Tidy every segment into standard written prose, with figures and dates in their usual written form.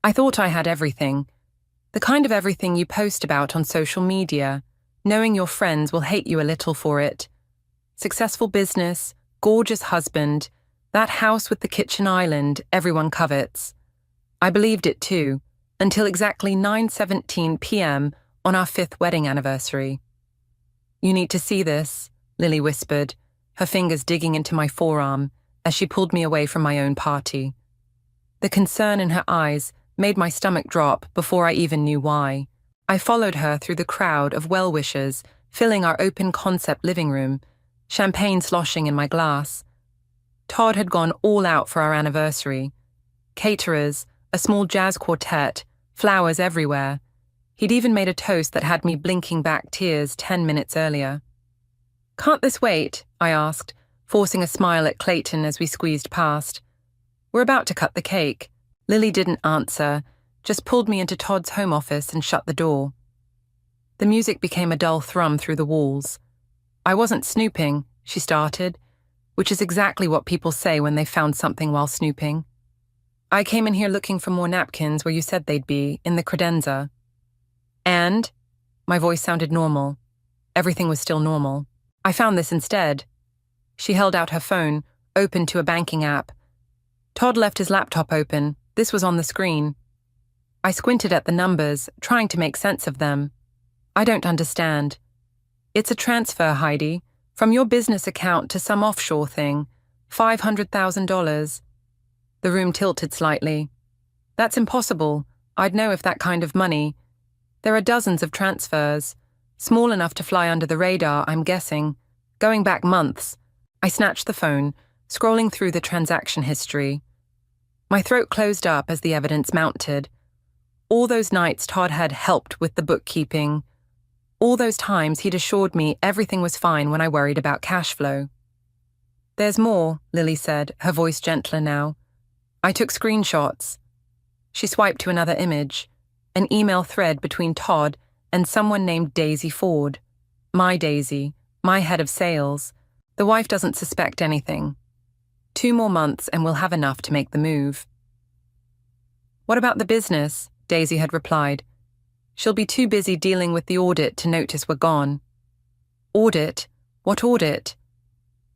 I thought I had everything. The kind of everything you post about on social media, knowing your friends will hate you a little for it. Successful business, gorgeous husband, that house with the kitchen island everyone covets. I believed it too, until exactly 9:17 p.m. on our 5th wedding anniversary. "You need to see this," Lily whispered, her fingers digging into my forearm as she pulled me away from my own party. The concern in her eyes made my stomach drop before I even knew why. I followed her through the crowd of well-wishers filling our open-concept living room, champagne sloshing in my glass. Todd had gone all out for our anniversary. Caterers, a small jazz quartet, flowers everywhere. He'd even made a toast that had me blinking back tears 10 minutes earlier. "Can't this wait?" I asked, forcing a smile at Clayton as we squeezed past. "We're about to cut the cake." Lily didn't answer, just pulled me into Todd's home office and shut the door. The music became a dull thrum through the walls. "I wasn't snooping," she started, which is exactly what people say when they found something while snooping. "I came in here looking for more napkins where you said they'd be, in the credenza." "And?" My voice sounded normal. Everything was still normal. "I found this instead." She held out her phone, open to a banking app. Todd left his laptop open. This was on the screen. I squinted at the numbers, trying to make sense of them. "I don't understand." "It's a transfer, Heidi, from your business account to some offshore thing. $500,000. The room tilted slightly. "That's impossible. I'd know if that kind of money. There are dozens of transfers. Small enough to fly under the radar, I'm guessing. Going back months." I snatched the phone, scrolling through the transaction history. My throat closed up as the evidence mounted. All those nights Todd had helped with the bookkeeping. All those times he'd assured me everything was fine when I worried about cash flow. "There's more," Lily said, her voice gentler now. "I took screenshots." She swiped to another image, an email thread between Todd and someone named Daisy Ford. My Daisy, my head of sales. The wife doesn't suspect anything. 2 more months and we'll have enough to make the move. "What about the business?" Daisy had replied. "She'll be too busy dealing with the audit to notice we're gone." "Audit? What audit?"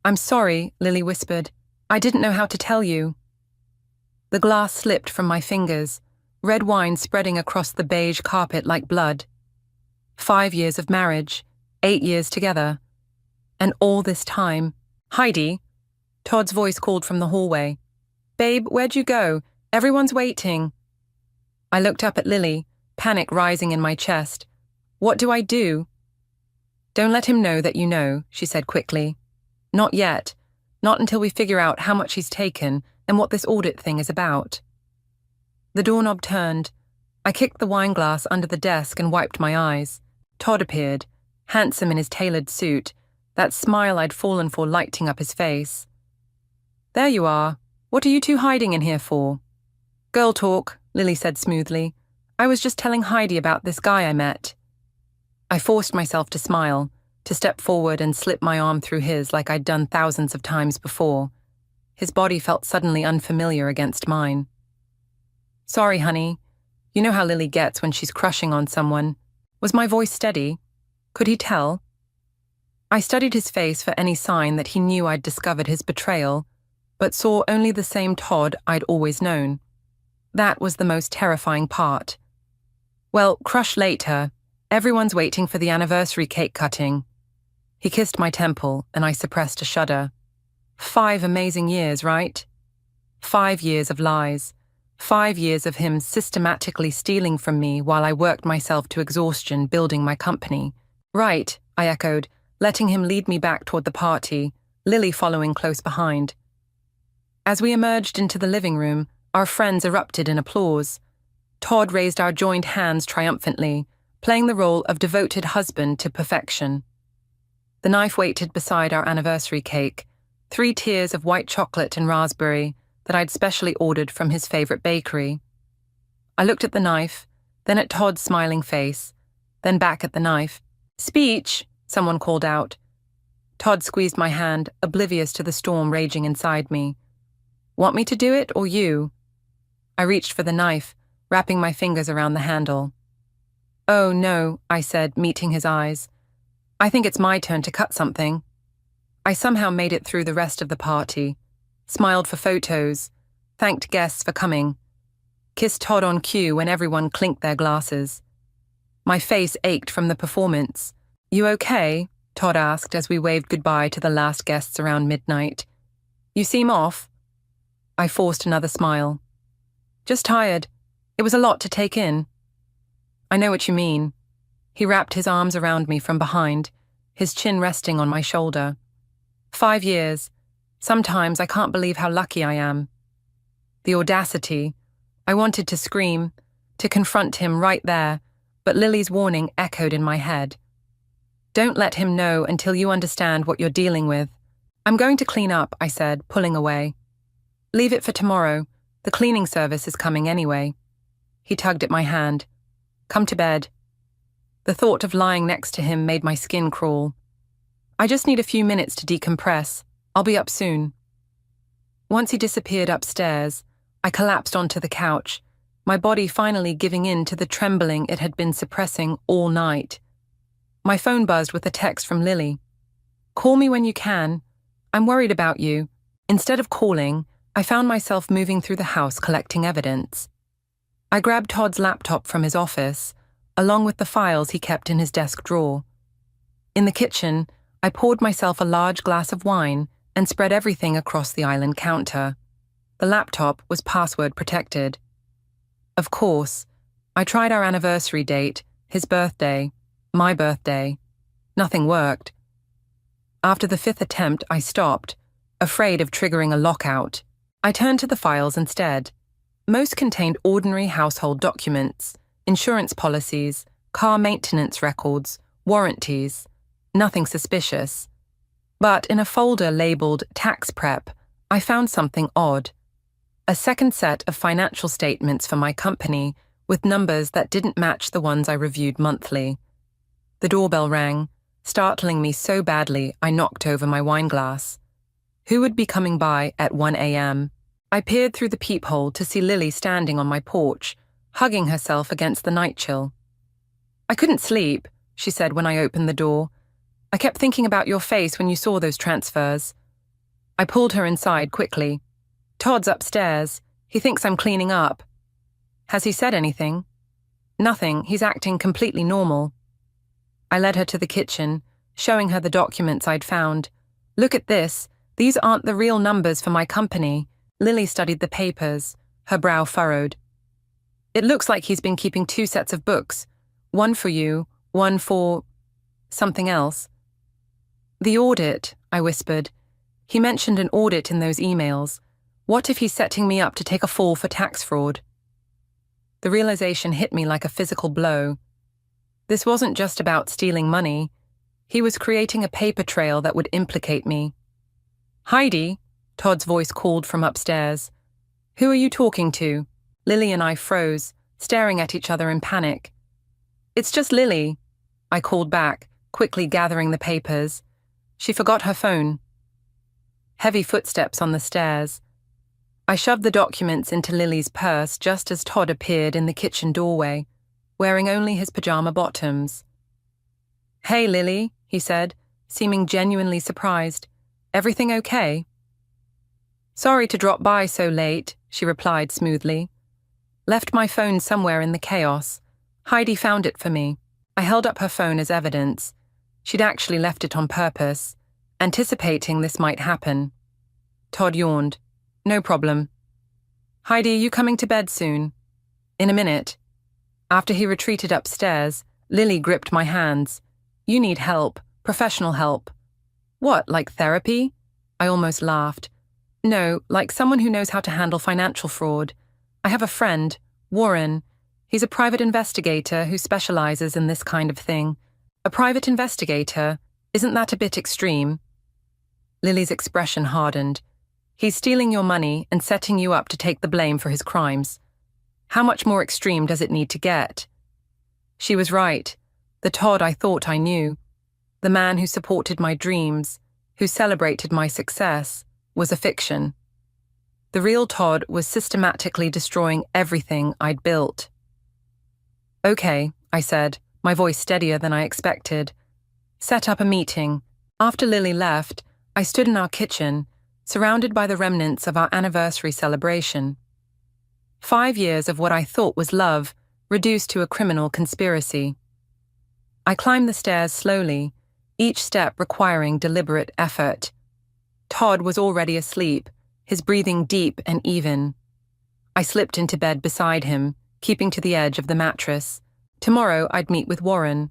"I'm sorry," Lily whispered. "I didn't know how to tell you." The glass slipped from my fingers, red wine spreading across the beige carpet like blood. 5 years of marriage, 8 years together. And all this time, "Heidi," Todd's voice called from the hallway. "Babe, where'd you go? Everyone's waiting." I looked up at Lily, panic rising in my chest. "What do I do?" "Don't let him know that you know," she said quickly. "Not yet. Not until we figure out how much he's taken and what this audit thing is about." The doorknob turned. I kicked the wine glass under the desk and wiped my eyes. Todd appeared, handsome in his tailored suit, that smile I'd fallen for lighting up his face. "There you are. What are you two hiding in here for?" "Girl talk," Lily said smoothly. "I was just telling Heidi about this guy I met." I forced myself to smile, to step forward and slip my arm through his like I'd done thousands of times before. His body felt suddenly unfamiliar against mine. "Sorry, honey. You know how Lily gets when she's crushing on someone." Was my voice steady? Could he tell? I studied his face for any sign that he knew I'd discovered his betrayal, but saw only the same Todd I'd always known. That was the most terrifying part. "Well, crush later. Everyone's waiting for the anniversary cake cutting." He kissed my temple, and I suppressed a shudder. 5 amazing years, right? 5 years of lies. 5 years of him systematically stealing from me while I worked myself to exhaustion building my company. "Right," I echoed, letting him lead me back toward the party, Lily following close behind. As we emerged into the living room, our friends erupted in applause. Todd raised our joined hands triumphantly, playing the role of devoted husband to perfection. The knife waited beside our anniversary cake, 3 tiers of white chocolate and raspberry that I'd specially ordered from his favorite bakery. I looked at the knife, then at Todd's smiling face, then back at the knife. "Speech," someone called out. Todd squeezed my hand, oblivious to the storm raging inside me. "Want me to do it, or you?" I reached for the knife, wrapping my fingers around the handle. "Oh, no," I said, meeting his eyes. "I think it's my turn to cut something." I somehow made it through the rest of the party, smiled for photos, thanked guests for coming, kissed Todd on cue when everyone clinked their glasses. My face ached from the performance. "You okay?" Todd asked as we waved goodbye to the last guests around midnight. "You seem off." I forced another smile. "Just tired. It was a lot to take in." "I know what you mean." He wrapped his arms around me from behind, his chin resting on my shoulder. 5 years. Sometimes I can't believe how lucky I am. The audacity. I wanted to scream, to confront him right there, but Lily's warning echoed in my head. "Don't let him know until you understand what you're dealing with." "I'm going to clean up," I said, pulling away. "Leave it for tomorrow. The cleaning service is coming anyway." He tugged at my hand. "Come to bed." The thought of lying next to him made my skin crawl. "I just need a few minutes to decompress. I'll be up soon." Once he disappeared upstairs, I collapsed onto the couch, my body finally giving in to the trembling it had been suppressing all night. My phone buzzed with a text from Lily. "Call me when you can. I'm worried about you." Instead of calling, I found myself moving through the house collecting evidence. I grabbed Todd's laptop from his office, along with the files he kept in his desk drawer. In the kitchen, I poured myself a large glass of wine and spread everything across the island counter. The laptop was password protected. Of course, I tried our anniversary date, his birthday, my birthday. Nothing worked. After the 5th attempt, I stopped, afraid of triggering a lockout. I turned to the files instead. Most contained ordinary household documents, insurance policies, car maintenance records, warranties. Nothing suspicious. But in a folder labeled Tax Prep, I found something odd. A second set of financial statements for my company with numbers that didn't match the ones I reviewed monthly. The doorbell rang, startling me so badly I knocked over my wine glass. Who would be coming by at 1 a.m.? I peered through the peephole to see Lily standing on my porch, hugging herself against the night chill. "I couldn't sleep," she said when I opened the door. "I kept thinking about your face when you saw those transfers." I pulled her inside quickly. "Todd's upstairs. He thinks I'm cleaning up." "Has he said anything?" "Nothing. He's acting completely normal." I led her to the kitchen, showing her the documents I'd found. "Look at this. These aren't the real numbers for my company." Lily studied the papers, her brow furrowed. "It looks like he's been keeping 2 sets of books. One for you, one for something else." "The audit," I whispered. "He mentioned an audit in those emails. What if he's setting me up to take a fall for tax fraud?" The realization hit me like a physical blow. This wasn't just about stealing money. He was creating a paper trail that would implicate me. "Heidi," Todd's voice called from upstairs. "Who are you talking to?" Lily and I froze, staring at each other in panic. "It's just Lily," I called back, quickly gathering the papers. She forgot her phone. Heavy footsteps on the stairs. I shoved the documents into Lily's purse just as Todd appeared in the kitchen doorway, wearing only his pajama bottoms. "Hey, Lily," he said, seeming genuinely surprised. "Everything okay?" "Sorry to drop by so late," she replied smoothly. "Left my phone somewhere in the chaos. Heidi found it for me." I held up her phone as evidence. She'd actually left it on purpose, anticipating this might happen. Todd yawned. "No problem." "Heidi, are you coming to bed soon?" "In a minute." After he retreated upstairs, Lily gripped my hands. "You need help, professional help." "What, like therapy?" I almost laughed. "No, like someone who knows how to handle financial fraud. I have a friend, Warren. He's a private investigator who specializes in this kind of thing." "A private investigator? Isn't that a bit extreme?" Lily's expression hardened. "He's stealing your money and setting you up to take the blame for his crimes. How much more extreme does it need to get?" She was right. The Todd I thought I knew, the man who supported my dreams, who celebrated my success, was a fiction. The real Todd was systematically destroying everything I'd built. "Okay," I said, my voice steadier than I expected. "Set up a meeting." After Lily left, I stood in our kitchen, surrounded by the remnants of our anniversary celebration. 5 years of what I thought was love, reduced to a criminal conspiracy. I climbed the stairs slowly, each step requiring deliberate effort. Todd was already asleep, his breathing deep and even. I slipped into bed beside him, keeping to the edge of the mattress. Tomorrow I'd meet with Warren.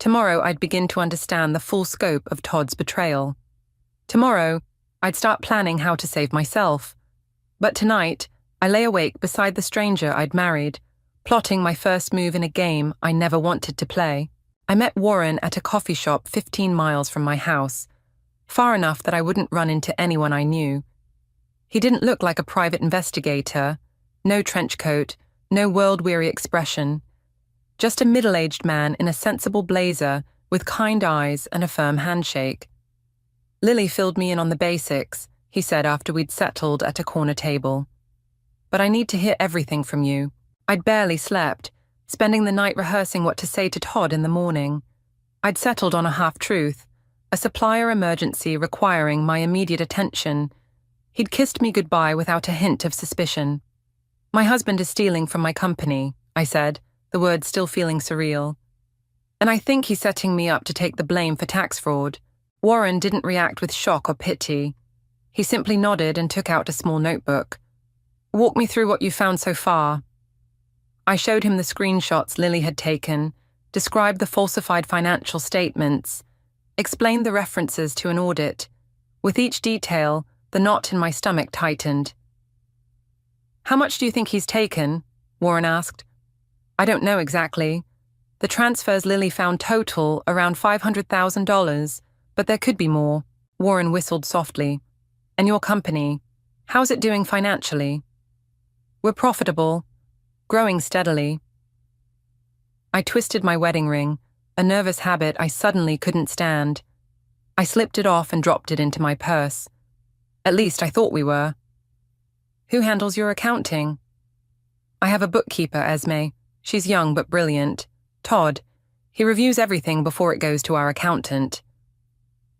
Tomorrow I'd begin to understand the full scope of Todd's betrayal. Tomorrow I'd start planning how to save myself. But tonight, I lay awake beside the stranger I'd married, plotting my first move in a game I never wanted to play. I met Warren at a coffee shop 15 miles from my house, far enough that I wouldn't run into anyone I knew. He didn't look like a private investigator, no trench coat, no world-weary expression, just a middle-aged man in a sensible blazer with kind eyes and a firm handshake. "Lily filled me in on the basics," he said after we'd settled at a corner table. "But I need to hear everything from you." I'd barely slept, spending the night rehearsing what to say to Todd in the morning. I'd settled on a half-truth, a supplier emergency requiring my immediate attention. He'd kissed me goodbye without a hint of suspicion. "My husband is stealing from my company," I said, the words still feeling surreal. "And I think he's setting me up to take the blame for tax fraud." Warren didn't react with shock or pity. He simply nodded and took out a small notebook. "Walk me through what you found so far." I showed him the screenshots Lily had taken, described the falsified financial statements, explained the references to an audit. With each detail, the knot in my stomach tightened. "How much do you think he's taken?" Warren asked. "I don't know exactly. The transfers Lily found total around $500,000, but there could be more." Warren whistled softly. "And your company, how's it doing financially?" "We're profitable, growing steadily." I twisted my wedding ring, a nervous habit I suddenly couldn't stand. I slipped it off and dropped it into my purse. At least I thought we were. "Who handles your accounting?" "I have a bookkeeper, Esme. She's young but brilliant. Todd. He reviews everything before it goes to our accountant."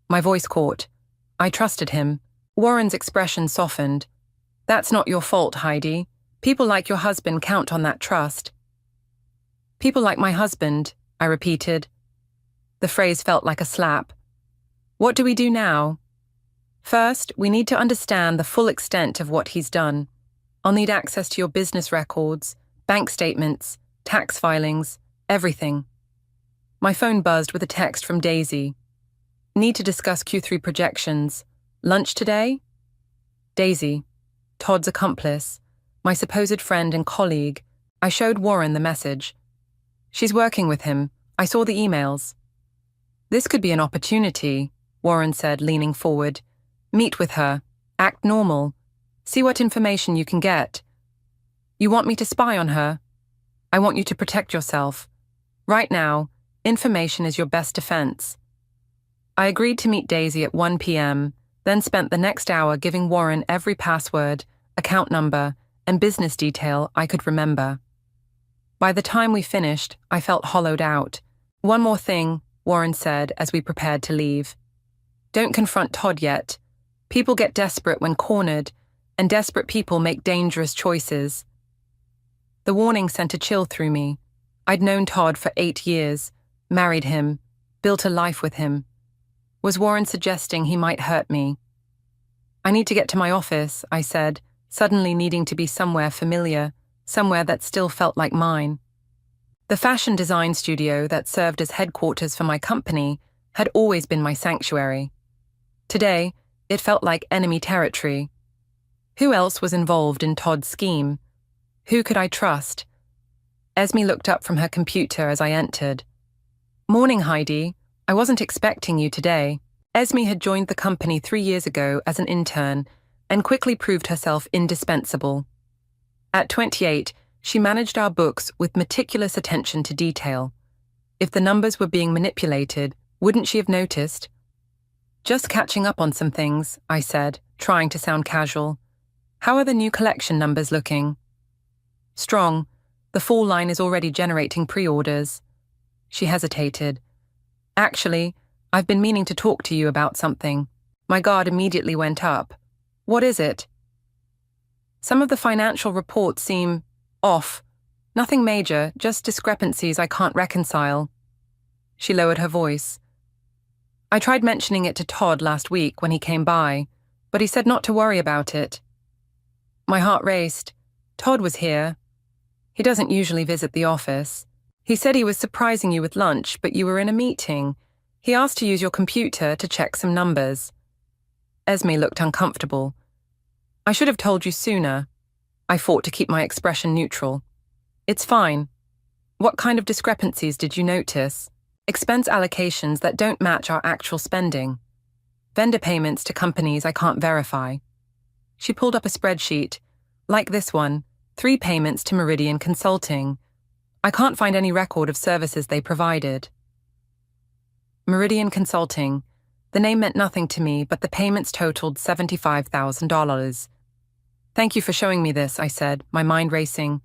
My voice caught. I trusted him. Warren's expression softened. "That's not your fault, Heidi. People like your husband count on that trust." "People like my husband," I repeated. The phrase felt like a slap. "What do we do now?" "First, we need to understand the full extent of what he's done. I'll need access to your business records, bank statements, tax filings, everything." My phone buzzed with a text from Daisy. "Need to discuss Q3 projections. Lunch today?" Daisy, Todd's accomplice, my supposed friend and colleague. I showed Warren the message. "She's working with him. I saw the emails." "This could be an opportunity," Warren said, leaning forward. "Meet with her. Act normal. See what information you can get. You want me to spy on her? I want you to protect yourself. Right now, information is your best defense." I agreed to meet Daisy at 1 p.m., then spent the next hour giving Warren every password, account number, and business detail I could remember. By the time we finished, I felt hollowed out. "One more thing," Warren said as we prepared to leave. "Don't confront Todd yet. People get desperate when cornered, and desperate people make dangerous choices." The warning sent a chill through me. I'd known Todd for 8 years, married him, built a life with him. Was Warren suggesting he might hurt me? "I need to get to my office," I said, suddenly needing to be somewhere familiar, somewhere that still felt like mine. The fashion design studio that served as headquarters for my company had always been my sanctuary. Today, it felt like enemy territory. Who else was involved in Todd's scheme? Who could I trust? Esme looked up from her computer as I entered. "Morning, Heidi. I wasn't expecting you today." Esme had joined the company 3 years ago as an intern and quickly proved herself indispensable. At 28, she managed our books with meticulous attention to detail. If the numbers were being manipulated, wouldn't she have noticed? "Just catching up on some things," I said, trying to sound casual. How are the new collection numbers looking? Strong. The fall line is already generating pre-orders. She hesitated. Actually, I've been meaning to talk to you about something. My guard immediately went up. What is it? Some of the financial reports seem off. Nothing major, just discrepancies I can't reconcile. She lowered her voice. I tried mentioning it to Todd last week when he came by, but he said not to worry about it. My heart raced. Todd was here. He doesn't usually visit the office. He said he was surprising you with lunch, but you were in a meeting. He asked to use your computer to check some numbers. Esme looked uncomfortable. I should have told you sooner. I fought to keep my expression neutral. It's fine. What kind of discrepancies did you notice? Expense allocations that don't match our actual spending. Vendor payments to companies I can't verify. She pulled up a spreadsheet. Like this one, 3 payments to Meridian Consulting. I can't find any record of services they provided. Meridian Consulting. The name meant nothing to me, but the payments totaled $75,000. Thank you for showing me this, I said, my mind racing.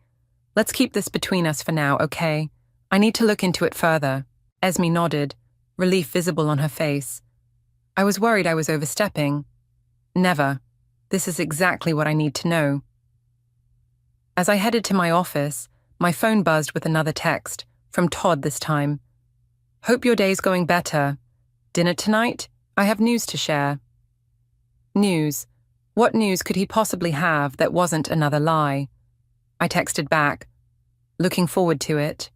Let's keep this between us for now, okay? I need to look into it further. Esme nodded, relief visible on her face. I was worried I was overstepping. Never. This is exactly what I need to know. As I headed to my office, my phone buzzed with another text, from Todd this time. Hope your day's going better. Dinner tonight? I have news to share. News. What news could he possibly have that wasn't another lie? I texted back, looking forward to it.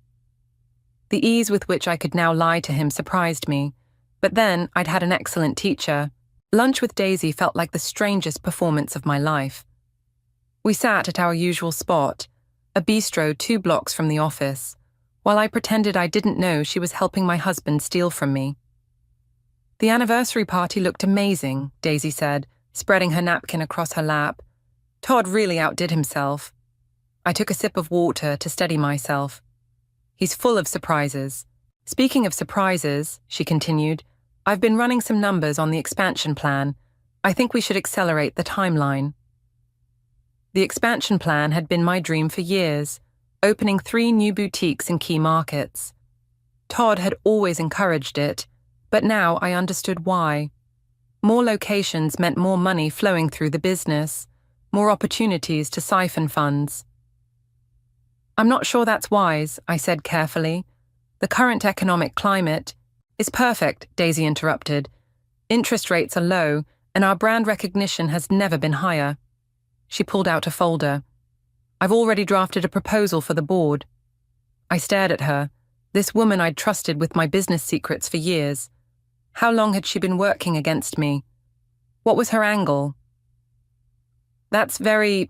The ease with which I could now lie to him surprised me, but then I'd had an excellent teacher. Lunch with Daisy felt like the strangest performance of my life. We sat at our usual spot, a bistro 2 blocks from the office, while I pretended I didn't know she was helping my husband steal from me. The anniversary party looked amazing, Daisy said, spreading her napkin across her lap. Todd really outdid himself. I took a sip of water to steady myself. He's full of surprises. Speaking of surprises, she continued, I've been running some numbers on the expansion plan. I think we should accelerate the timeline. The expansion plan had been my dream for years, opening 3 new boutiques in key markets. Todd had always encouraged it, but now I understood why. More locations meant more money flowing through the business, more opportunities to siphon funds. I'm not sure that's wise, I said carefully. The current economic climate is perfect, Daisy interrupted. Interest rates are low, and our brand recognition has never been higher. She pulled out a folder. I've already drafted a proposal for the board. I stared at her, this woman I'd trusted with my business secrets for years. How long had she been working against me? What was her angle? That's very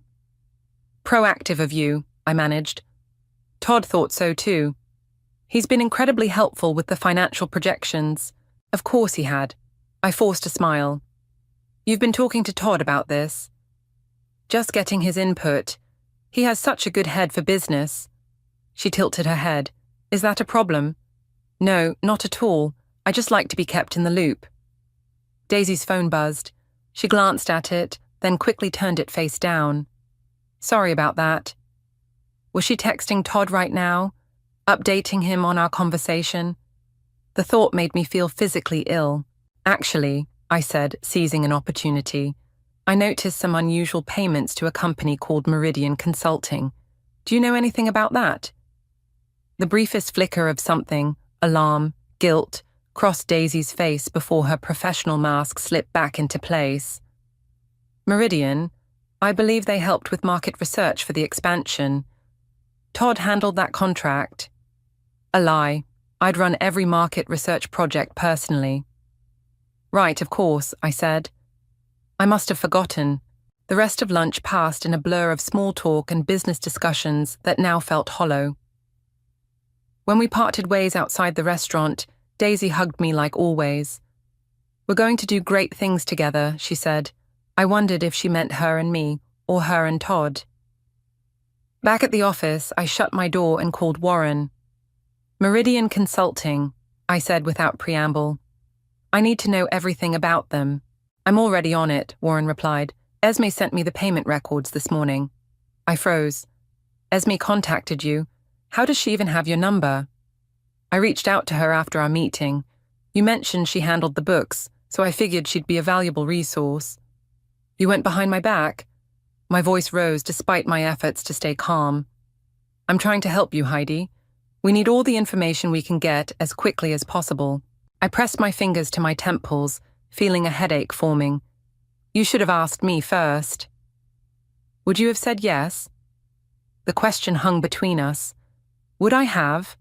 proactive of you, I managed. Todd thought so too. He's been incredibly helpful with the financial projections. Of course he had. I forced a smile. You've been talking to Todd about this? Just getting his input. He has such a good head for business. She tilted her head. Is that a problem? No, not at all. I just like to be kept in the loop. Daisy's phone buzzed. She glanced at it, then quickly turned it face down. Sorry about that. Was she texting Todd right now? Updating him on our conversation? The thought made me feel physically ill. Actually, I said, seizing an opportunity, I noticed some unusual payments to a company called Meridian Consulting. Do you know anything about that? The briefest flicker of something, alarm, guilt, crossed Daisy's face before her professional mask slipped back into place. Meridian, I believe they helped with market research for the expansion. Todd handled that contract. A lie. I'd run every market research project personally. Right, of course, I said. I must have forgotten. The rest of lunch passed in a blur of small talk and business discussions that now felt hollow. When we parted ways outside the restaurant, Daisy hugged me like always. We're going to do great things together, she said. I wondered if she meant her and me, or her and Todd. Back at the office, I shut my door and called Warren. Meridian Consulting, I said without preamble. I need to know everything about them. I'm already on it, Warren replied. Esme sent me the payment records this morning. I froze. Esme contacted you. How does she even have your number? I reached out to her after our meeting. You mentioned she handled the books, so I figured she'd be a valuable resource. You went behind my back? My voice rose despite my efforts to stay calm. I'm trying to help you, Heidi. We need all the information we can get as quickly as possible. I pressed my fingers to my temples, feeling a headache forming. You should have asked me first. Would you have said yes? The question hung between us. Would I have,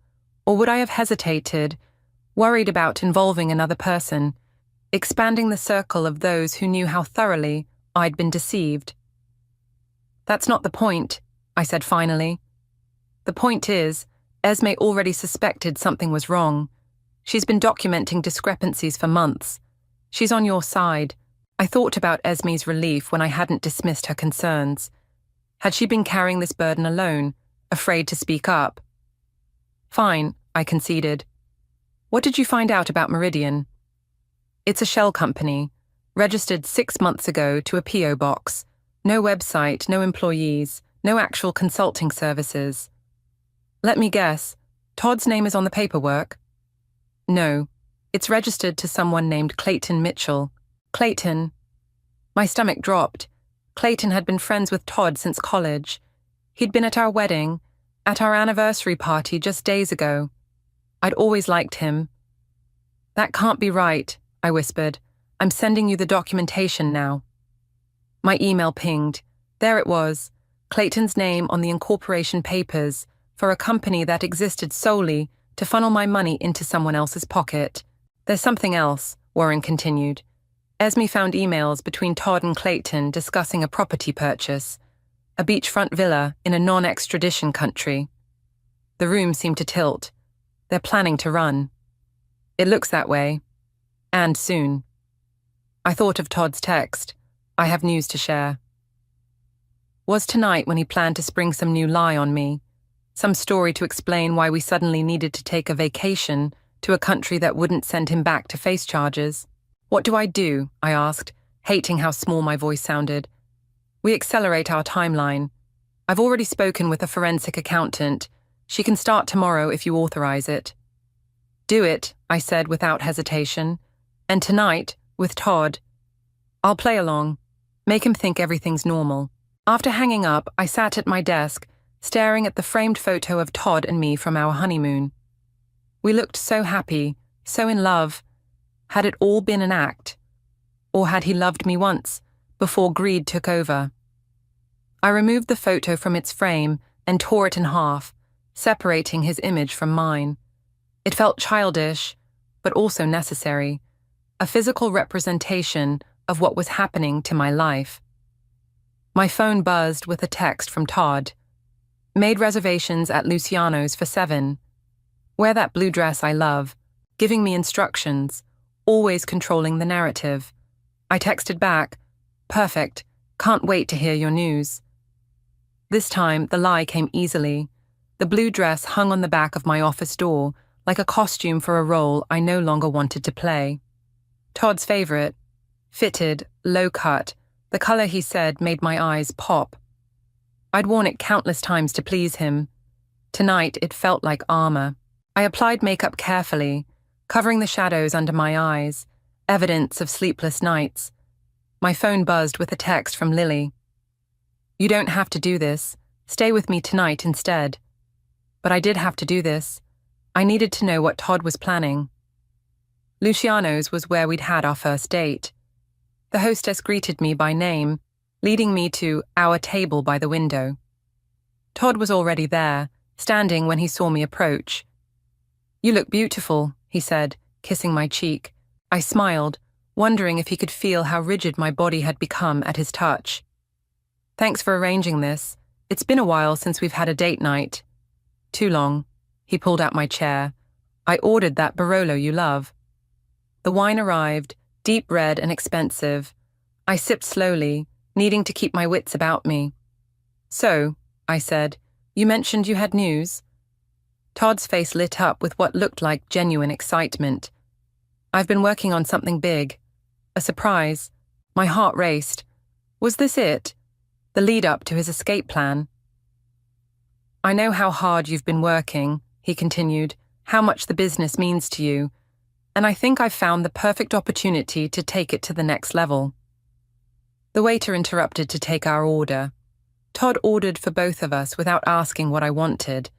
or would I have hesitated, worried about involving another person, expanding the circle of those who knew how thoroughly I'd been deceived? That's not the point, I said finally. The point is, Esme already suspected something was wrong. She's been documenting discrepancies for months. She's on your side. I thought about Esme's relief when I hadn't dismissed her concerns. Had she been carrying this burden alone, afraid to speak up? Fine, I conceded. What did you find out about Meridian? It's a shell company, registered 6 months ago to a P.O. box. No website, no employees, no actual consulting services. Let me guess, Todd's name is on the paperwork? No, it's registered to someone named Clayton Mitchell. Clayton. My stomach dropped. Clayton had been friends with Todd since college. He'd been at our wedding, at our anniversary party just days ago. I'd always liked him. That can't be right, I whispered. I'm sending you the documentation now. My email pinged. There it was, Clayton's name on the incorporation papers for a company that existed solely to funnel my money into someone else's pocket. There's something else, Warren continued. Esme found emails between Todd and Clayton discussing a property purchase, a beachfront villa in a non-extradition country. The room seemed to tilt. They're planning to run. It looks that way. And soon. I thought of Todd's text. I have news to share. Was tonight when he planned to spring some new lie on me, some story to explain why we suddenly needed to take a vacation to a country that wouldn't send him back to face charges. What do? I asked, hating how small my voice sounded. We accelerate our timeline. I've already spoken with a forensic accountant. She can start tomorrow if you authorize it. Do it, I said without hesitation. And tonight, with Todd. I'll play along. Make him think everything's normal. After hanging up, I sat at my desk, staring at the framed photo of Todd and me from our honeymoon. We looked so happy, so in love. Had it all been an act? Or had he loved me once, before greed took over? I removed the photo from its frame and tore it in half, separating his image from mine. It felt childish, but also necessary, a physical representation of what was happening to my life. My phone buzzed with a text from Todd. Made reservations at Luciano's for 7. Wear that blue dress I love, giving me instructions, always controlling the narrative. I texted back, perfect, can't wait to hear your news. This time, the lie came easily. The blue dress hung on the back of my office door, like a costume for a role I no longer wanted to play. Todd's favorite, fitted, low cut, the color he said made my eyes pop. I'd worn it countless times to please him. Tonight, it felt like armor. I applied makeup carefully, covering the shadows under my eyes, evidence of sleepless nights. My phone buzzed with a text from Lily. You don't have to do this. Stay with me tonight instead. But I did have to do this. I needed to know what Todd was planning. Luciano's was where we'd had our first date. The hostess greeted me by name, leading me to our table by the window. Todd was already there, standing when he saw me approach. You look beautiful, he said, kissing my cheek. I smiled, wondering if he could feel how rigid my body had become at his touch. Thanks for arranging this. It's been a while since we've had a date night. Too long. He pulled out my chair. I ordered that Barolo you love. The wine arrived, deep red and expensive. I sipped slowly, needing to keep my wits about me. So, I said, you mentioned you had news? Todd's face lit up with what looked like genuine excitement. I've been working on something big. A surprise. My heart raced. Was this it? The lead-up to his escape plan? I know how hard you've been working, he continued, how much the business means to you, and I think I've found the perfect opportunity to take it to the next level. The waiter interrupted to take our order. Todd ordered for both of us without asking what I wanted,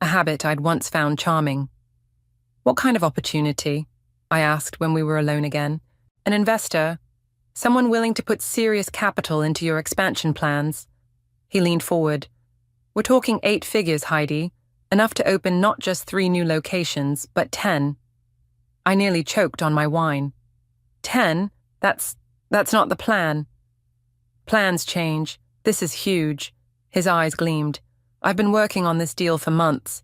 a habit I'd once found charming. What kind of opportunity? I asked when we were alone again. An investor? Someone willing to put serious capital into your expansion plans? He leaned forward. We're talking 8 figures, Heidi, enough to open not just 3 new locations, but 10. I nearly choked on my wine. 10? That's not the plan. Plans change. This is huge. His eyes gleamed. I've been working on this deal for months.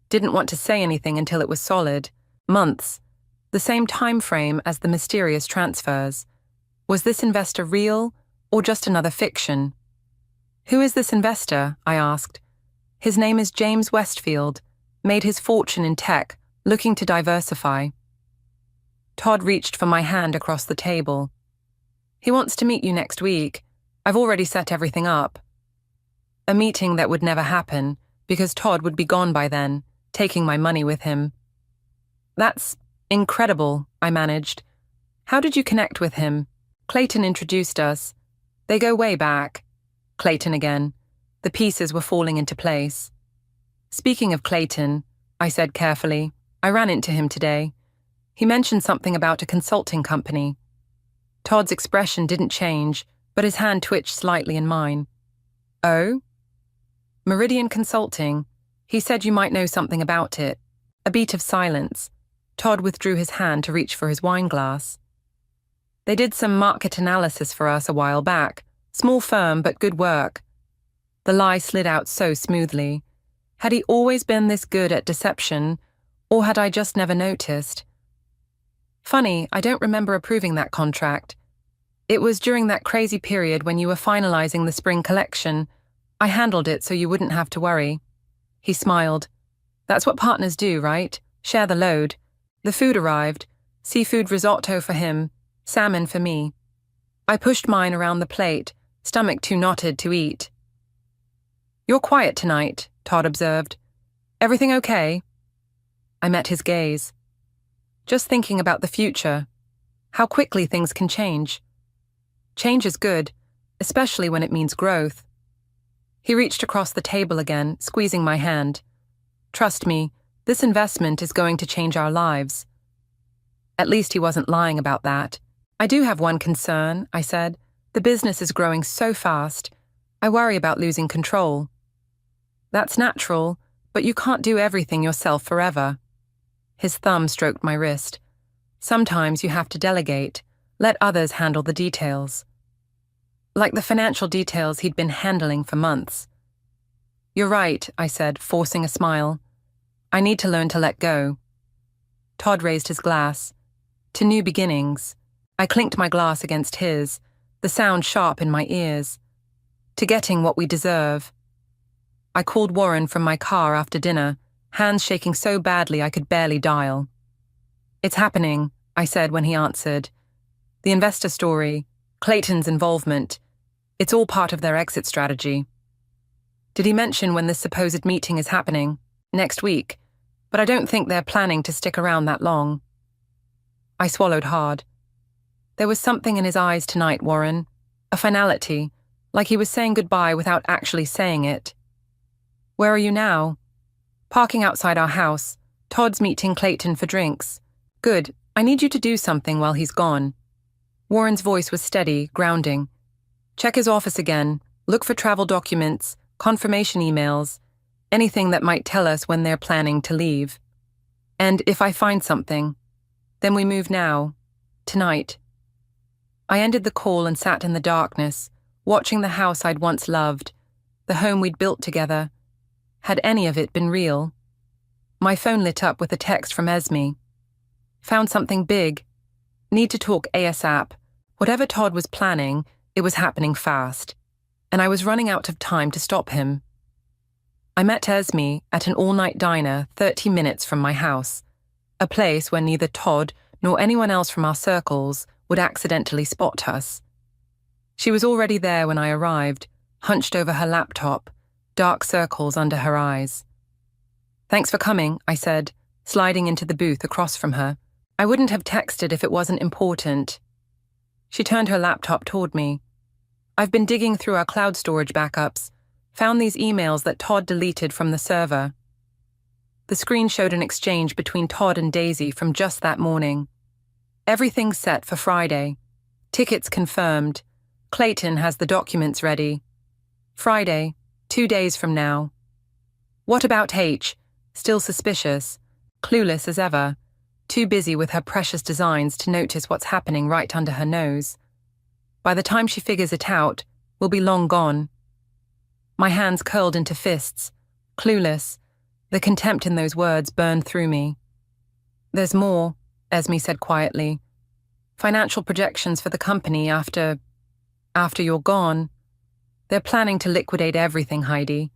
Didn't want to say anything until it was solid. Months. The same time frame as the mysterious transfers. Was this investor real, or just another fiction? Who is this investor? I asked. His name is James Westfield. Made his fortune in tech, looking to diversify. Todd reached for my hand across the table. He wants to meet you next week. I've already set everything up. A meeting that would never happen, because Todd would be gone by then, taking my money with him. That's incredible, I managed. How did you connect with him? Clayton introduced us. They go way back. Clayton again. The pieces were falling into place. Speaking of Clayton, I said carefully, I ran into him today. He mentioned something about a consulting company. Todd's expression didn't change, but his hand twitched slightly in mine. Oh? Meridian Consulting. He said you might know something about it. A beat of silence. Todd withdrew his hand to reach for his wine glass. They did some market analysis for us a while back. Small firm, but good work. The lie slid out so smoothly. Had he always been this good at deception, or had I just never noticed? Funny, I don't remember approving that contract. It was during that crazy period when you were finalizing the spring collection. I handled it so you wouldn't have to worry. He smiled. That's what partners do, right? Share the load. The food arrived. Seafood risotto for him, salmon for me. I pushed mine around the plate, stomach too knotted to eat. You're quiet tonight, Todd observed. Everything okay? I met his gaze. Just thinking about the future. How quickly things can change. Change is good, especially when it means growth. He reached across the table again, squeezing my hand. Trust me, this investment is going to change our lives. At least he wasn't lying about that. I do have one concern, I said. The business is growing so fast. I worry about losing control. That's natural, but you can't do everything yourself forever. His thumb stroked my wrist. Sometimes you have to delegate, let others handle the details. Like the financial details he'd been handling for months. You're right, I said, forcing a smile. I need to learn to let go. Todd raised his glass. To new beginnings. I clinked my glass against his, the sound sharp in my ears. To getting what we deserve. I called Warren from my car after dinner, hands shaking so badly I could barely dial. It's happening, I said when he answered. The investor story, Clayton's involvement, it's all part of their exit strategy. Did he mention when this supposed meeting is happening? Next week, but I don't think they're planning to stick around that long. I swallowed hard. There was something in his eyes tonight, Warren, a finality, like he was saying goodbye without actually saying it. Where are you now? Parking outside our house. Todd's meeting Clayton for drinks. Good, I need you to do something while he's gone. Warren's voice was steady, grounding. Check his office again, look for travel documents, confirmation emails, anything that might tell us when they're planning to leave. And if I find something, then we move now, tonight. I ended the call and sat in the darkness, watching the house I'd once loved, the home we'd built together. Had any of it been real? My phone lit up with a text from Esme. Found something big. Need to talk ASAP. Whatever Todd was planning, it was happening fast, and I was running out of time to stop him. I met Esme at an all-night diner 30 minutes from my house, a place where neither Todd nor anyone else from our circles would accidentally spot us. She was already there when I arrived, hunched over her laptop, dark circles under her eyes. "Thanks for coming," I said, sliding into the booth across from her. "I wouldn't have texted if it wasn't important." She turned her laptop toward me. "I've been digging through our cloud storage backups, found these emails that Todd deleted from the server." The screen showed an exchange between Todd and Daisy from just that morning. "Everything's set for Friday. Tickets confirmed. Clayton has the documents ready. Friday, 2 days from now." "What about H?" Still suspicious, clueless as ever, too busy with her precious designs to notice what's happening right under her nose. By the time she figures it out, we'll be long gone. My hands curled into fists, clueless. The contempt in those words burned through me. "There's more," Esme said quietly. "Financial projections for the company after you're gone. They're planning to liquidate everything, Heidi.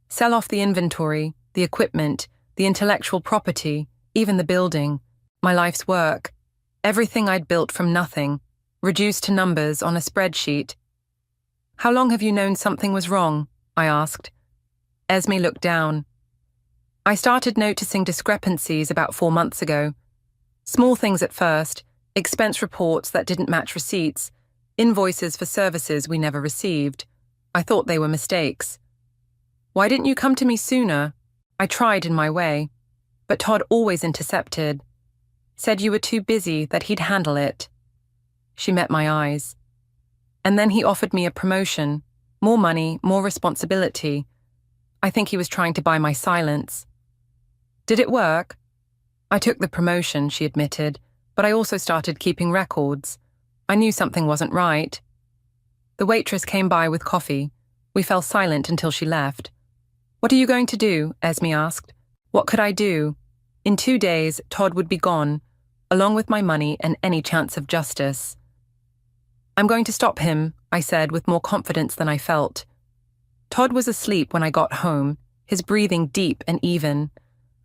Sell off the inventory, the equipment, the intellectual property, even the building, my life's work. Everything I'd built from nothing, reduced to numbers on a spreadsheet." "How long have you known something was wrong?" I asked. Esme looked down. "I started noticing discrepancies about 4 months ago. Small things at first, expense reports that didn't match receipts, invoices for services we never received. I thought they were mistakes." "Why didn't you come to me sooner?" I tried in my way, but Todd always intercepted. "Said you were too busy, that he'd handle it." She met my eyes. "And then he offered me a promotion, more money, more responsibility. I think he was trying to buy my silence." "Did it work?" "I took the promotion," she admitted, "but I also started keeping records. I knew something wasn't right." The waitress came by with coffee. We fell silent until she left. "What are you going to do?" Esme asked. What could I do? In 2 days, Todd would be gone, along with my money and any chance of justice. "I'm going to stop him," I said with more confidence than I felt. Todd was asleep when I got home, his breathing deep and even.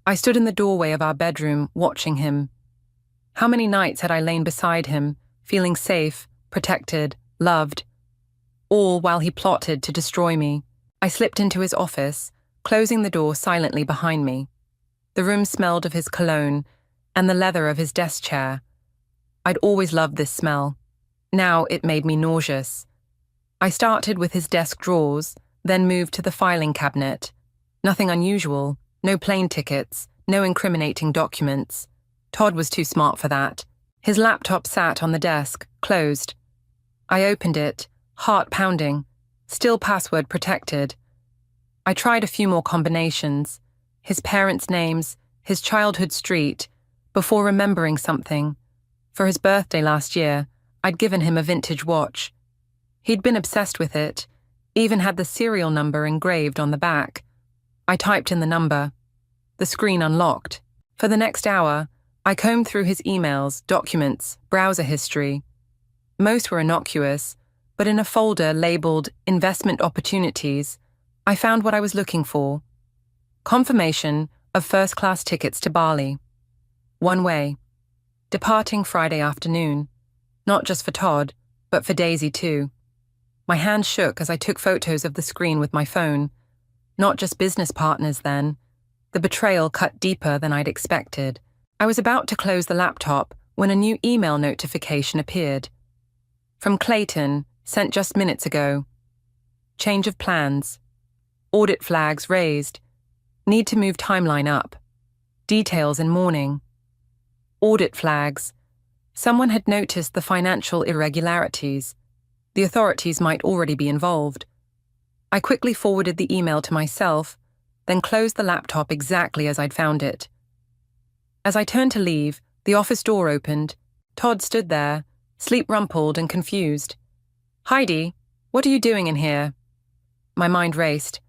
I stood in the doorway of our bedroom, watching him. How many nights had I lain beside him, feeling safe, protected, loved? All while he plotted to destroy me. I slipped into his office, closing the door silently behind me. The room smelled of his cologne and the leather of his desk chair. I'd always loved this smell. Now it made me nauseous. I started with his desk drawers, then moved to the filing cabinet. Nothing unusual, no plane tickets, no incriminating documents. Todd was too smart for that. His laptop sat on the desk, closed. I opened it, heart pounding, still password protected. I tried a few more combinations, his parents' names, his childhood street, before remembering something. For his birthday last year, I'd given him a vintage watch. He'd been obsessed with it, even had the serial number engraved on the back. I typed in the number. The screen unlocked. For the next hour, I combed through his emails, documents, browser history. Most were innocuous, but in a folder labeled Investment Opportunities, I found what I was looking for. Confirmation of first-class tickets to Bali. One way. Departing Friday afternoon. Not just for Todd, but for Daisy too. My hands shook as I took photos of the screen with my phone. Not just business partners then. The betrayal cut deeper than I'd expected. I was about to close the laptop when a new email notification appeared. From Clayton, sent just minutes ago. Change of plans. Audit flags raised. Need to move timeline up. Details in mourning. Audit flags. Someone had noticed the financial irregularities. The authorities might already be involved. I quickly forwarded the email to myself, then closed the laptop exactly as I'd found it. As I turned to leave, the office door opened. Todd stood there, sleep-rumpled and confused. "Heidi, what are you doing in here?" My mind raced.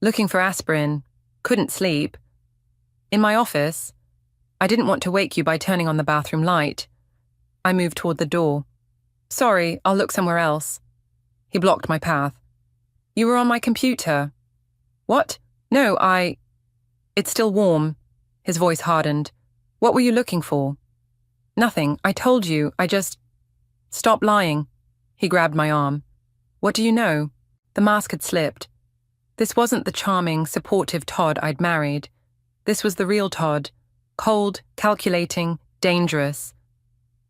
Looking for aspirin. Couldn't sleep. "In my office. I didn't want to wake you by turning on the bathroom light." I moved toward the door. "Sorry, I'll look somewhere else." He blocked my path. "You were on my computer." "What? No, It's still warm." His voice hardened. "What were you looking for?" "Nothing. I told you. I just..." "Stop lying." He grabbed my arm. What do you know? The mask had slipped. This wasn't the charming, supportive Todd I'd married. This was the real Todd. Cold, calculating, dangerous.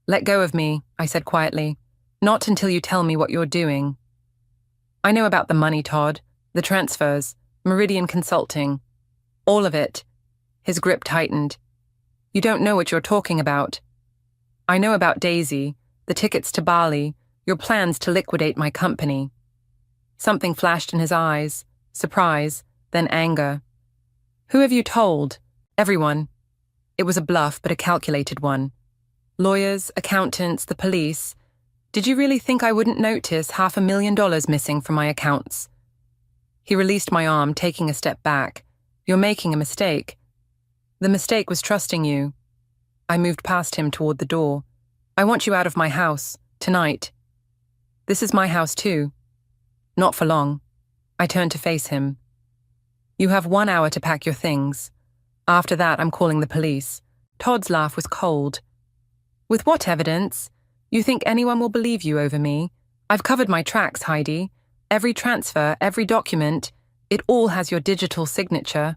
Let go of me, I said quietly. Not until you tell me what you're doing. I know about the money, Todd. The transfers. Meridian Consulting. All of it. His grip tightened. You don't know what you're talking about. I know about Daisy, the tickets to Bali, your plans to liquidate my company. Something flashed in his eyes, surprise, then anger. Who have you told? Everyone. It was a bluff, but a calculated one. Lawyers, accountants, the police. Did you really think I wouldn't notice $500,000 missing from my accounts? He released my arm, taking a step back. You're making a mistake. The mistake was trusting you. I moved past him toward the door. I want you out of my house, tonight. This is my house too. Not for long. I turned to face him. You have 1 hour to pack your things. After that, I'm calling the police. Todd's laugh was cold. With what evidence? You think anyone will believe you over me? I've covered my tracks, Heidi. Every transfer, every document, it all has your digital signature.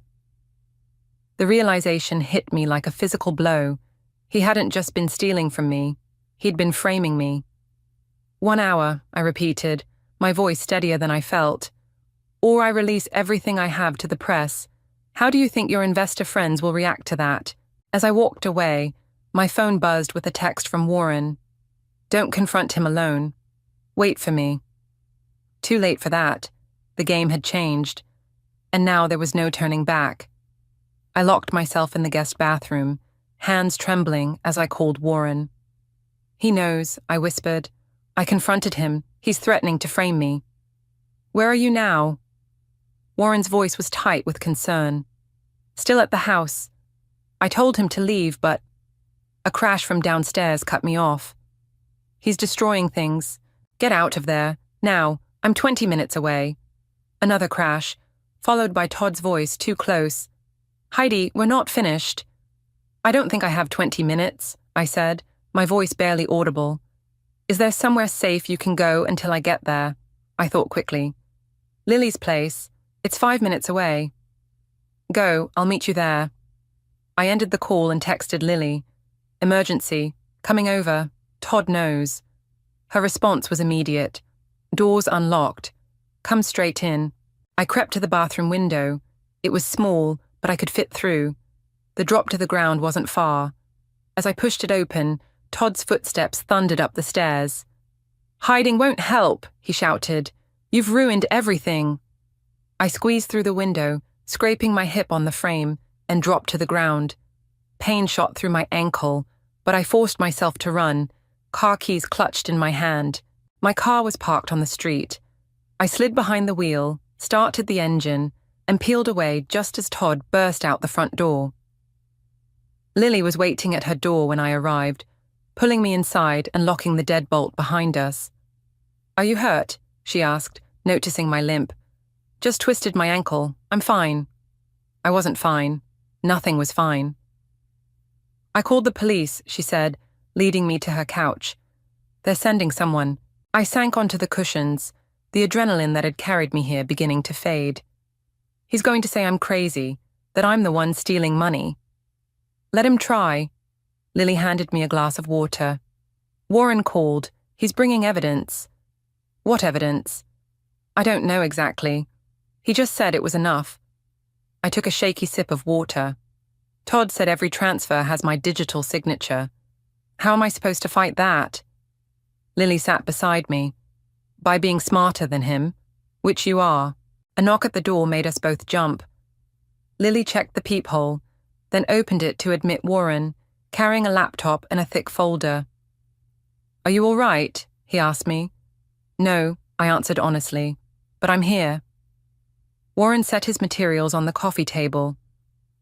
The realization hit me like a physical blow. He hadn't just been stealing from me. He'd been framing me. 1 hour, I repeated, my voice steadier than I felt. Or I release everything I have to the press. How do you think your investor friends will react to that? As I walked away, my phone buzzed with a text from Warren. Don't confront him alone. Wait for me. Too late for that. The game had changed. And now there was no turning back. I locked myself in the guest bathroom, hands trembling as I called Warren. He knows, I whispered. I confronted him. He's threatening to frame me. Where are you now? Warren's voice was tight with concern. Still at the house. I told him to leave, but a crash from downstairs cut me off. He's destroying things. Get out of there. Now. I'm 20 minutes away. Another crash, followed by Todd's voice too close. Heidi, we're not finished. I don't think I have 20 minutes, I said, my voice barely audible. Is there somewhere safe you can go until I get there? I thought quickly. Lily's place. It's 5 minutes away. Go, I'll meet you there. I ended the call and texted Lily. Emergency. Coming over. Todd knows. Her response was immediate. Doors unlocked. Come straight in. I crept to the bathroom window. It was small, but I could fit through. The drop to the ground wasn't far. As I pushed it open, Todd's footsteps thundered up the stairs. Hiding won't help, he shouted. You've ruined everything. I squeezed through the window, scraping my hip on the frame, and dropped to the ground. Pain shot through my ankle, but I forced myself to run, car keys clutched in my hand. My car was parked on the street. I slid behind the wheel, started the engine, and peeled away just as Todd burst out the front door. Lily was waiting at her door when I arrived, pulling me inside and locking the deadbolt behind us. Are you hurt? She asked, noticing my limp. Just twisted my ankle. I'm fine. I wasn't fine. Nothing was fine. I called the police, she said, leading me to her couch. They're sending someone. I sank onto the cushions, the adrenaline that had carried me here beginning to fade. He's going to say I'm crazy, that I'm the one stealing money. Let him try. Lily handed me a glass of water. Warren called. He's bringing evidence. What evidence? I don't know exactly. He just said it was enough. I took a shaky sip of water. Todd said every transfer has my digital signature. How am I supposed to fight that? Lily sat beside me. By being smarter than him, which you are. A knock at the door made us both jump. Lily checked the peephole, then opened it to admit Warren, carrying a laptop and a thick folder. Are you all right? He asked me. No, I answered honestly, but I'm here. Warren set his materials on the coffee table.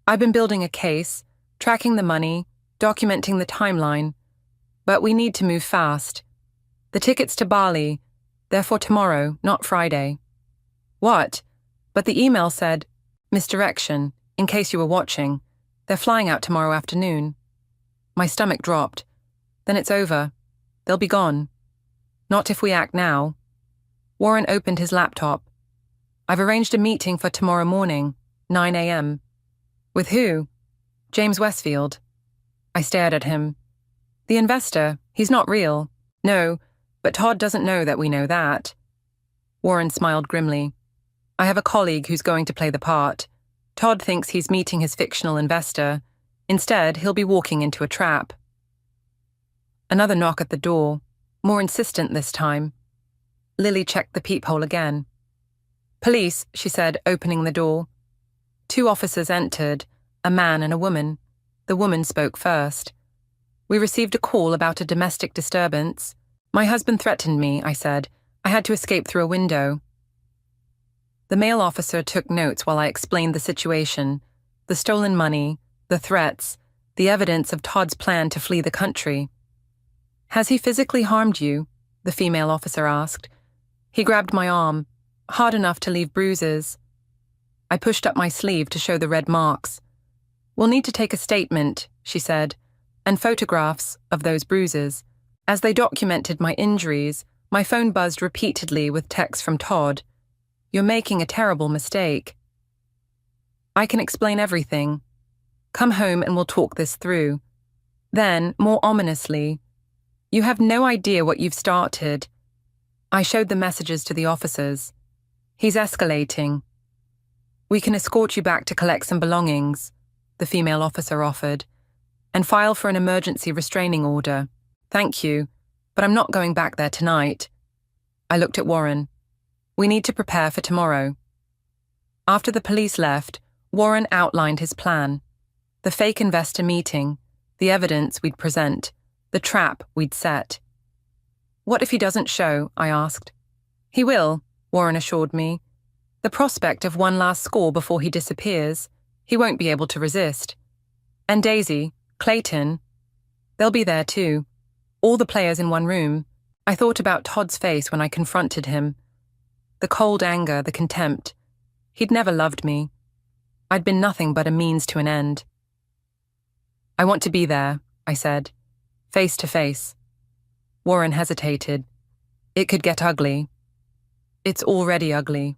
I've been building a case, tracking the money, documenting the timeline, but we need to move fast. The tickets to Bali, they're for tomorrow, not Friday. What? But the email said, misdirection, in case you were watching. They're flying out tomorrow afternoon. My stomach dropped. Then it's over. They'll be gone. Not if we act now. Warren opened his laptop. I've arranged a meeting for tomorrow morning, 9 a.m. With who? James Westfield. I stared at him. The investor, he's not real. No, but Todd doesn't know that we know that. Warren smiled grimly. I have a colleague who's going to play the part. Todd thinks he's meeting his fictional investor. Instead, he'll be walking into a trap. Another knock at the door, more insistent this time. Lily checked the peephole again. Police, she said, opening the door. 2 officers entered, a man and a woman. The woman spoke first. We received a call about a domestic disturbance. My husband threatened me, I said. I had to escape through a window. The male officer took notes while I explained the situation, the stolen money, the threats, the evidence of Todd's plan to flee the country. Has he physically harmed you? The female officer asked. He grabbed my arm, hard enough to leave bruises. I pushed up my sleeve to show the red marks. We'll need to take a statement, she said, and photographs of those bruises. As they documented my injuries, my phone buzzed repeatedly with texts from Todd. You're making a terrible mistake. I can explain everything. Come home and we'll talk this through. Then, more ominously, you have no idea what you've started. I showed the messages to the officers. He's escalating. We can escort you back to collect some belongings, the female officer offered, and file for an emergency restraining order. Thank you, but I'm not going back there tonight. I looked at Warren. We need to prepare for tomorrow. After the police left, Warren outlined his plan. The fake investor meeting, the evidence we'd present, the trap we'd set. What if he doesn't show? I asked. He will, Warren assured me. The prospect of one last score before he disappears, he won't be able to resist. And Daisy, Clayton, they'll be there too. All the players in one room. I thought about Todd's face when I confronted him. The cold anger, the contempt. He'd never loved me. I'd been nothing but a means to an end. I want to be there, I said, face to face. Warren hesitated. It could get ugly. It's already ugly.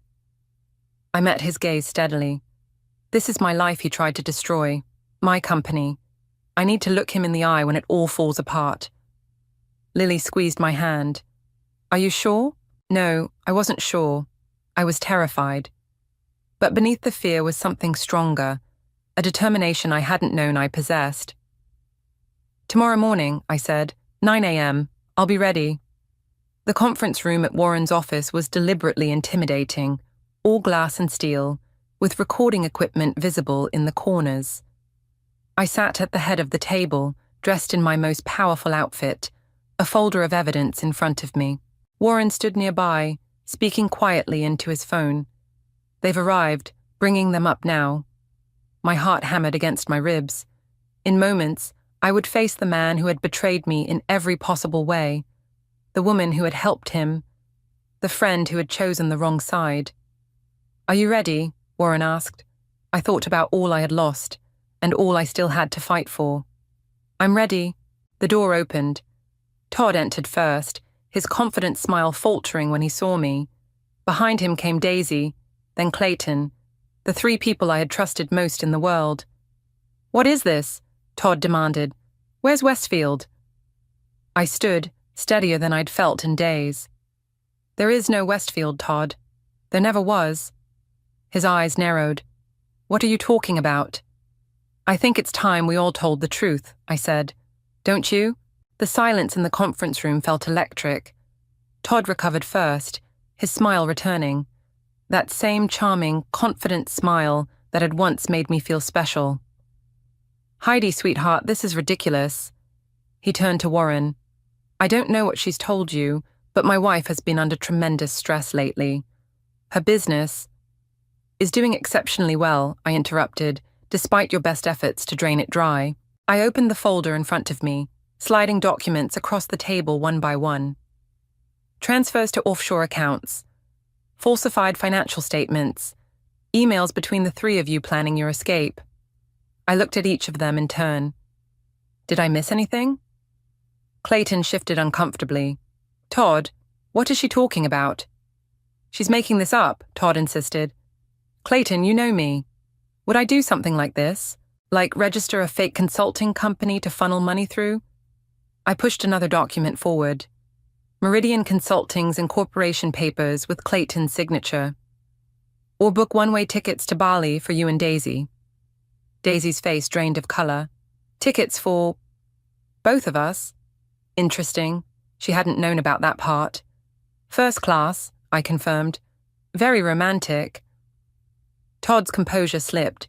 I met his gaze steadily. This is my life he tried to destroy, my company. I need to look him in the eye when it all falls apart. Lily squeezed my hand. Are you sure? No, I wasn't sure. I was terrified. But beneath the fear was something stronger, a determination I hadn't known I possessed. Tomorrow morning, I said, 9 a.m., I'll be ready. The conference room at Warren's office was deliberately intimidating, all glass and steel, with recording equipment visible in the corners. I sat at the head of the table, dressed in my most powerful outfit, a folder of evidence in front of me. Warren stood nearby, speaking quietly into his phone. They've arrived, bringing them up now. My heart hammered against my ribs. In moments, I would face the man who had betrayed me in every possible way, the woman who had helped him, the friend who had chosen the wrong side. Are you ready? Warren asked. I thought about all I had lost, and all I still had to fight for. I'm ready. The door opened. Todd entered first, his confident smile faltering when he saw me. Behind him came Daisy, then Clayton, the 3 people I had trusted most in the world. What is this? Todd demanded. Where's Westfield? I stood, steadier than I'd felt in days. There is no Westfield, Todd. There never was. His eyes narrowed. What are you talking about? I think it's time we all told the truth, I said. Don't you? The silence in the conference room felt electric. Todd recovered first, his smile returning. That same charming, confident smile that had once made me feel special. Heidi, sweetheart, this is ridiculous. He turned to Warren. I don't know what she's told you, but my wife has been under tremendous stress lately. Her business is doing exceptionally well, I interrupted, despite your best efforts to drain it dry. I opened the folder in front of me, sliding documents across the table one by one. Transfers to offshore accounts, falsified financial statements, emails between the 3 of you planning your escape. I looked at each of them in turn. Did I miss anything? Clayton shifted uncomfortably. Todd, what is she talking about? She's making this up, Todd insisted. Clayton, you know me. Would I do something like this? Like register a fake consulting company to funnel money through? I pushed another document forward. Meridian Consulting's incorporation papers with Clayton's signature. Or book one-way tickets to Bali for you and Daisy. Daisy's face drained of color. Tickets for both of us? Interesting. She hadn't known about that part. First class, I confirmed. Very romantic. Todd's composure slipped.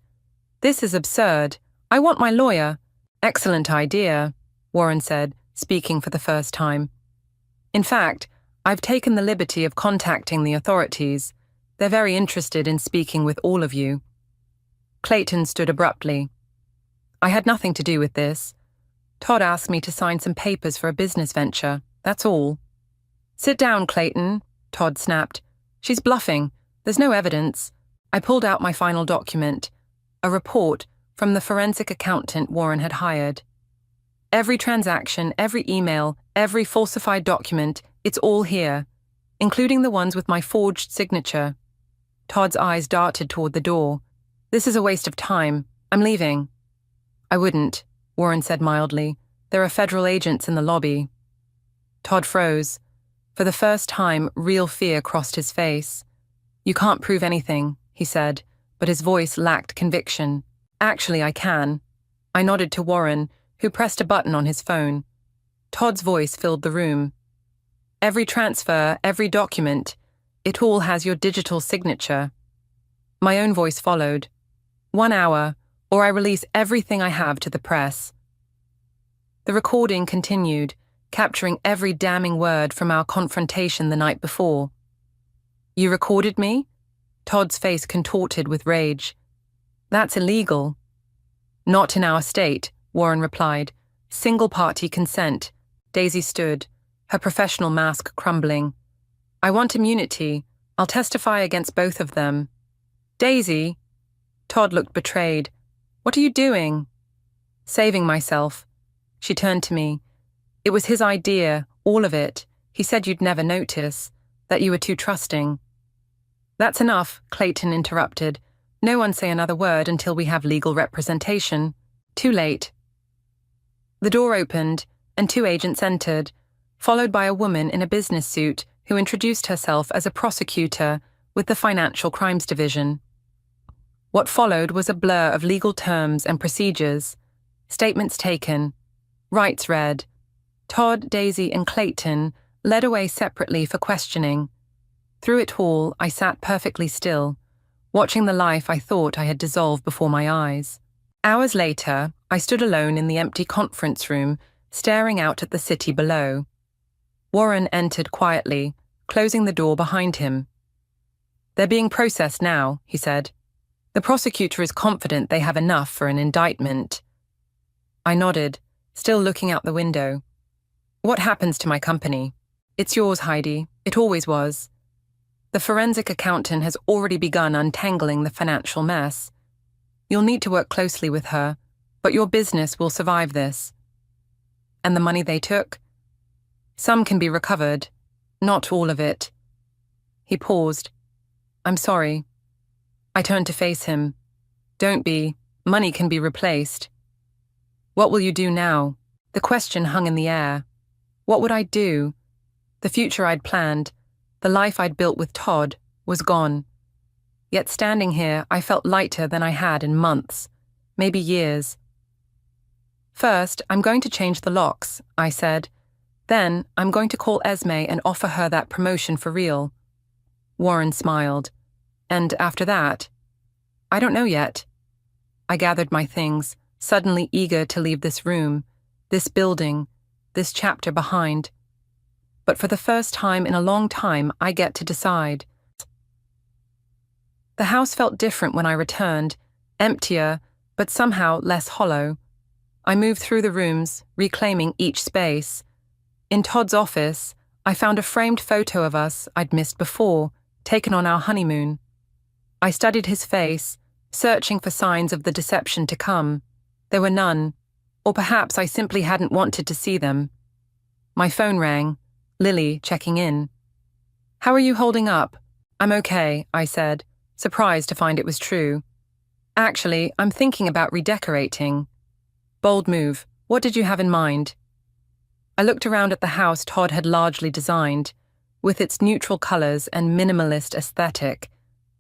This is absurd. I want my lawyer. Excellent idea, Warren said, speaking for the first time. In fact, I've taken the liberty of contacting the authorities. They're very interested in speaking with all of you. Clayton stood abruptly. I had nothing to do with this. Todd asked me to sign some papers for a business venture. That's all. Sit down, Clayton, Todd snapped. She's bluffing. There's no evidence. I pulled out my final document, a report from the forensic accountant Warren had hired. Every transaction, every email, every falsified document, it's all here, including the ones with my forged signature. Todd's eyes darted toward the door. This is a waste of time. I'm leaving. I wouldn't, Warren said mildly. There are federal agents in the lobby. Todd froze. For the first time, real fear crossed his face. You can't prove anything, he said, but his voice lacked conviction. Actually, I can. I nodded to Warren, who pressed a button on his phone. Todd's voice filled the room. Every transfer, every document, it all has your digital signature. My own voice followed. 1 hour, or I release everything I have to the press. The recording continued, capturing every damning word from our confrontation the night before. You recorded me? Todd's face contorted with rage. That's illegal. Not in our state, Warren replied. Single-party consent. Daisy stood, her professional mask crumbling. I want immunity. I'll testify against both of them. Daisy? Todd looked betrayed. What are you doing? Saving myself. She turned to me. It was his idea, all of it. He said you'd never notice, that you were too trusting. That's enough, Clayton interrupted. No one say another word until we have legal representation. Too late. The door opened, and 2 agents entered, followed by a woman in a business suit who introduced herself as a prosecutor with the Financial Crimes Division. What followed was a blur of legal terms and procedures, statements taken, rights read. Todd, Daisy, and Clayton led away separately for questioning. Through it all, I sat perfectly still, watching the life I thought I had dissolved before my eyes. Hours later, I stood alone in the empty conference room, staring out at the city below. Warren entered quietly, closing the door behind him. They're being processed now, he said. The prosecutor is confident they have enough for an indictment. I nodded, still looking out the window. What happens to my company? It's yours, Heidi. It always was. The forensic accountant has already begun untangling the financial mess. You'll need to work closely with her, but your business will survive this. And the money they took? Some can be recovered, not all of it. He paused. I'm sorry. I turned to face him. Don't be. Money can be replaced. What will you do now? The question hung in the air. What would I do? The future I'd planned, the life I'd built with Todd, was gone. Yet standing here, I felt lighter than I had in months, maybe years. First, I'm going to change the locks, I said. Then, I'm going to call Esme and offer her that promotion for real. Warren smiled. And after that? I don't know yet. I gathered my things, suddenly eager to leave this room, this building, this chapter behind. But for the first time in a long time, I get to decide. The house felt different when I returned, emptier, but somehow less hollow. I moved through the rooms, reclaiming each space. In Todd's office, I found a framed photo of us I'd missed before, taken on our honeymoon. I studied his face, searching for signs of the deception to come. There were none, or perhaps I simply hadn't wanted to see them. My phone rang, Lily checking in. How are you holding up? I'm okay, I said, surprised to find it was true. Actually, I'm thinking about redecorating. Bold move. What did you have in mind? I looked around at the house Todd had largely designed, with its neutral colors and minimalist aesthetic,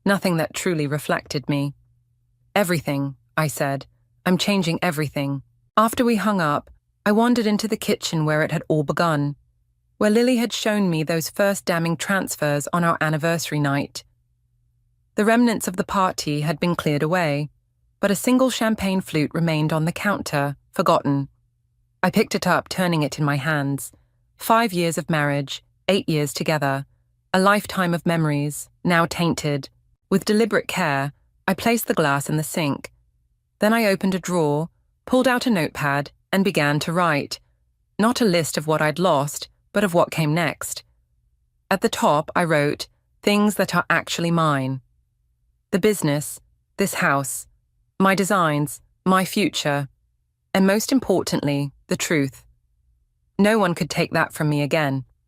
nothing that truly reflected me. Everything, I said. I'm changing everything. After we hung up, I wandered into the kitchen where it had all begun, where Lily had shown me those first damning transfers on our anniversary night. The remnants of the party had been cleared away, but a single champagne flute remained on the counter, forgotten. I picked it up, turning it in my hands. 5 years of marriage, 8 years together, a lifetime of memories, now tainted. With deliberate care, I placed the glass in the sink. Then I opened a drawer, pulled out a notepad, and began to write. Not a list of what I'd lost, but of what came next. At the top, I wrote, things that are actually mine. The business, this house, my designs, my future, and most importantly, the truth. No one could take that from me again.